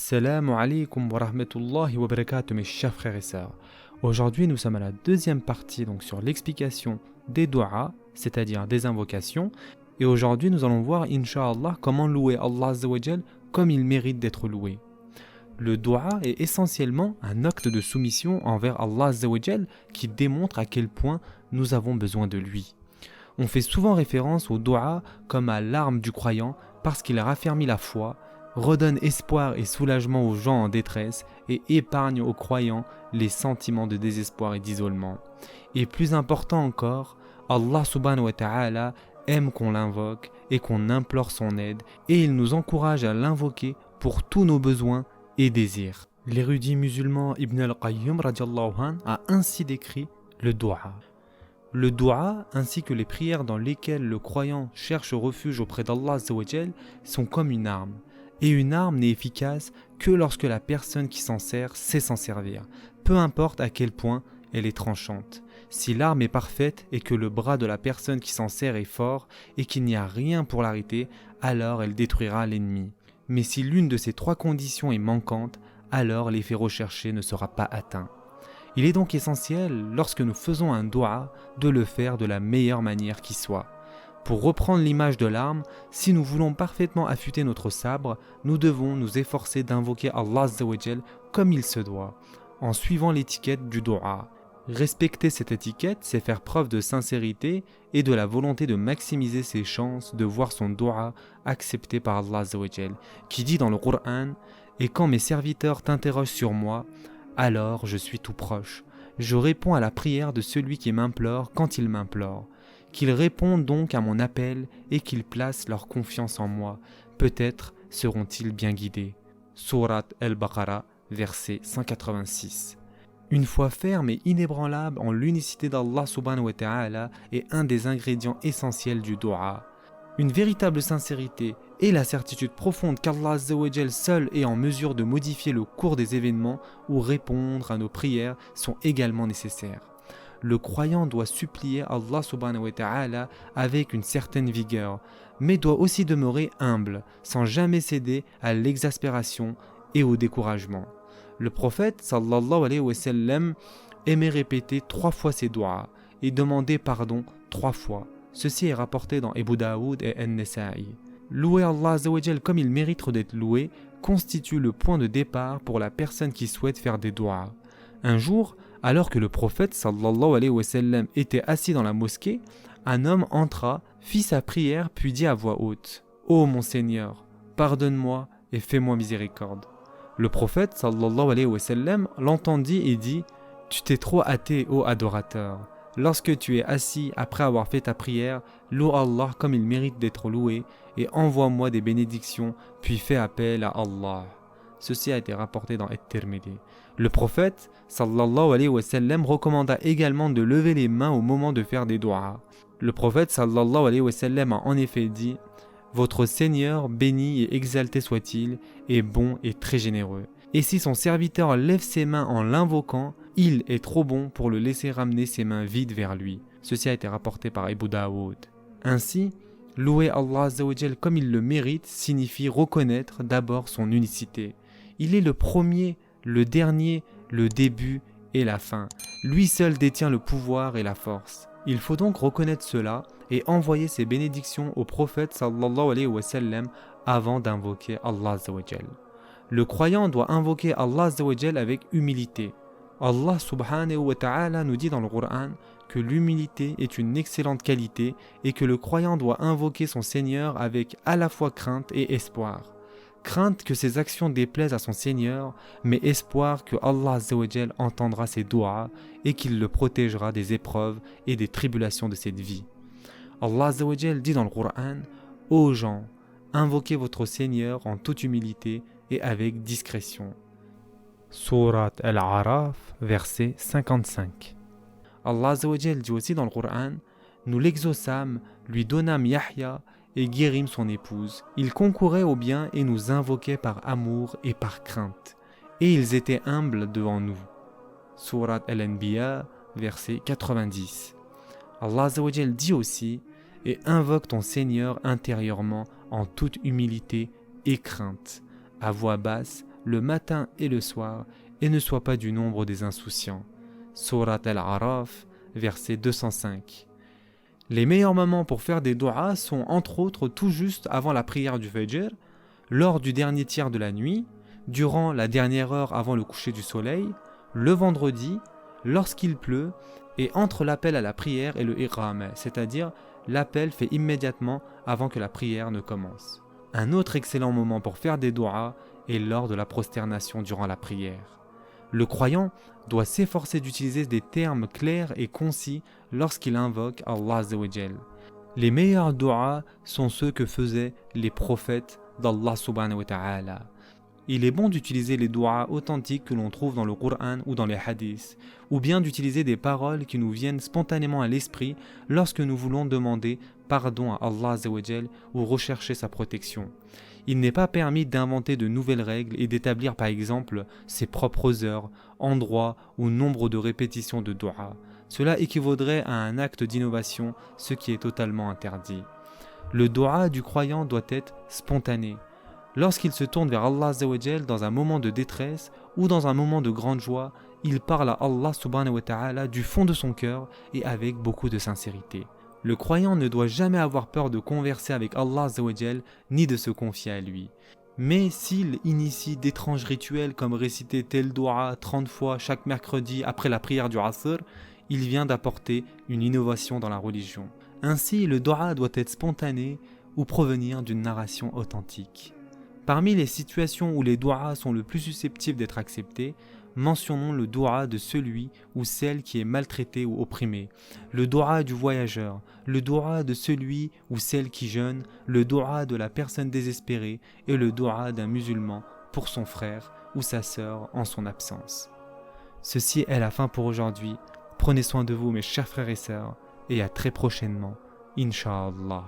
Assalamu alaikum wa rahmatullahi wa barakatuh mes chers frères et sœurs. Aujourd'hui nous sommes à la deuxième partie donc sur l'explication des du'a, c'est-à-dire des invocations. Et aujourd'hui nous allons voir Inch'Allah comment louer Allah Azza wa Jal comme il mérite d'être loué. Le du'a est essentiellement un acte de soumission envers Allah Azza wa Jal qui démontre à quel point nous avons besoin de lui. On fait souvent référence au du'a comme à l'arme du croyant parce qu'il raffermit la foi, redonne espoir et soulagement aux gens en détresse et épargne aux croyants les sentiments de désespoir et d'isolement. Et plus important encore, Allah subhanahu wa ta'ala aime qu'on l'invoque et qu'on implore son aide et il nous encourage à l'invoquer pour tous nos besoins et désirs. L'érudit musulman Ibn al-Qayyim radiallahu anh a ainsi décrit le du'a. Le du'a ainsi que les prières dans lesquelles le croyant cherche refuge auprès d'Allah Azza wa Jal sont comme une arme. Et une arme n'est efficace que lorsque la personne qui s'en sert sait s'en servir, peu importe à quel point elle est tranchante. Si l'arme est parfaite et que le bras de la personne qui s'en sert est fort et qu'il n'y a rien pour l'arrêter, alors elle détruira l'ennemi. Mais si l'une de ces trois conditions est manquante, alors l'effet recherché ne sera pas atteint. Il est donc essentiel, lorsque nous faisons un du'a, de le faire de la meilleure manière qui soit. Pour reprendre l'image de l'arme, si nous voulons parfaitement affûter notre sabre, nous devons nous efforcer d'invoquer Allah Azza wa Jal comme il se doit, en suivant l'étiquette du du'a. Respecter cette étiquette, c'est faire preuve de sincérité et de la volonté de maximiser ses chances de voir son du'a accepté par Allah Azza wa Jal, qui dit dans le Coran « Et quand mes serviteurs t'interrogent sur moi, alors je suis tout proche. Je réponds à la prière de celui qui m'implore quand il m'implore. Qu'ils répondent donc à mon appel et qu'ils placent leur confiance en moi. Peut-être seront-ils bien guidés. » Surat Al-Baqarah, verset 186. Une foi ferme et inébranlable en l'unicité d'Allah subhanahu wa ta'ala est un des ingrédients essentiels du du'a. Une véritable sincérité et la certitude profonde qu'Allah Azza wa Jal seul est en mesure de modifier le cours des événements ou répondre à nos prières sont également nécessaires. Le croyant doit supplier Allah subhanahu wa ta'ala avec une certaine vigueur, mais doit aussi demeurer humble, sans jamais céder à l'exaspération et au découragement. Le prophète sallallahu alayhi wa sallam aimait répéter 3 fois ses du'a et demander pardon 3 fois. Ceci est rapporté dans Abu Daoud et An-Nasa'i. Louer Allah Azza wa Jal comme il mérite d'être loué constitue le point de départ pour la personne qui souhaite faire des du'a. Un jour, alors que le prophète sallallahu alayhi wa sallam était assis dans la mosquée, un homme entra, fit sa prière puis dit à voix haute « Ô mon Seigneur, pardonne-moi et fais-moi miséricorde. » Le prophète sallallahu alayhi wa sallam l'entendit et dit « Tu t'es trop hâté, ô adorateur. Lorsque tu es assis après avoir fait ta prière, loue Allah comme il mérite d'être loué et envoie-moi des bénédictions puis fais appel à Allah. » Ceci a été rapporté dans At-Tirmidhi. Le prophète sallallahu alayhi wa sallam recommanda également de lever les mains au moment de faire des du'a. Le prophète sallallahu alayhi wa sallam a en effet dit « Votre Seigneur, béni et exalté soit-il, est bon et très généreux. Et si son serviteur lève ses mains en l'invoquant, il est trop bon pour le laisser ramener ses mains vides vers lui. » Ceci a été rapporté par Abu Daoud. Ainsi, louer Allah Azza wa Jal comme il le mérite signifie reconnaître d'abord son unicité. Il est le premier, le dernier, le début et la fin. Lui seul détient le pouvoir et la force. Il faut donc reconnaître cela et envoyer ses bénédictions au prophète sallallahu alayhi wa sallam avant d'invoquer Allah Azza wa Jal. Le croyant doit invoquer Allah Azza wa Jal avec humilité. Allah subhanahu wa ta'ala nous dit dans le Coran que l'humilité est une excellente qualité et que le croyant doit invoquer son Seigneur avec à la fois crainte et espoir. Crainte que ses actions déplaisent à son Seigneur, mais espoir que Allah Azza wa Jal entendra ses du'a et qu'il le protégera des épreuves et des tribulations de cette vie. Allah Azza wa Jal dit dans le Coran « Ô gens, invoquez votre Seigneur en toute humilité et avec discrétion. » Surat Al-A'raf, verset 55. Allah Azza wa Jal dit aussi dans le Coran « Nous l'exaucâmes, lui donnâmes Yahya et guérîmes son épouse. Ils concouraient au bien et nous invoquaient par amour et par crainte. Et ils étaient humbles devant nous. » Surat Al-Anbiya, verset 90. Allah Azza wa Jal dit aussi « Et invoque ton Seigneur intérieurement en toute humilité et crainte, à voix basse, le matin et le soir, et ne sois pas du nombre des insouciants. Surat Al-A'raf, verset 205. Les meilleurs moments pour faire des du'as sont entre autres tout juste avant la prière du Fajr, lors du dernier tiers de la nuit, durant la dernière heure avant le coucher du soleil, le vendredi, lorsqu'il pleut, et entre l'appel à la prière et le Iqam, c'est-à-dire l'appel fait immédiatement avant que la prière ne commence. Un autre excellent moment pour faire des du'as est lors de la prosternation durant la prière. Le croyant doit s'efforcer d'utiliser des termes clairs et concis lorsqu'il invoque Allah Azza wa Jal. Les meilleurs du'as sont ceux que faisaient les prophètes d'Allah subhanahu wa ta'ala. Il est bon d'utiliser les du'as authentiques que l'on trouve dans le Coran ou dans les hadiths, ou bien d'utiliser des paroles qui nous viennent spontanément à l'esprit lorsque nous voulons demander pardon à Allah Azza wa Jal ou rechercher sa protection. Il n'est pas permis d'inventer de nouvelles règles et d'établir par exemple ses propres heures, endroits ou nombre de répétitions de du'a. Cela équivaudrait à un acte d'innovation, ce qui est totalement interdit. Le du'a du croyant doit être spontané. Lorsqu'il se tourne vers Allah Azza wa Jal dans un moment de détresse ou dans un moment de grande joie, il parle à Allah subhanahu wa ta'ala du fond de son cœur et avec beaucoup de sincérité. Le croyant ne doit jamais avoir peur de converser avec Allah Azza wa Jal ni de se confier à lui. Mais s'il initie d'étranges rituels comme réciter tel dua 30 fois chaque mercredi après la prière du Asr, il vient d'apporter une innovation dans la religion. Ainsi, le dua doit être spontané ou provenir d'une narration authentique. Parmi les situations où les du'as sont le plus susceptibles d'être acceptés, mentionnons le du'a de celui ou celle qui est maltraité ou opprimé, le du'a du voyageur, le du'a de celui ou celle qui jeûne, le du'a de la personne désespérée et le du'a d'un musulman pour son frère ou sa sœur en son absence. Ceci est la fin pour aujourd'hui. Prenez soin de vous mes chers frères et sœurs et à très prochainement, Inch'Allah.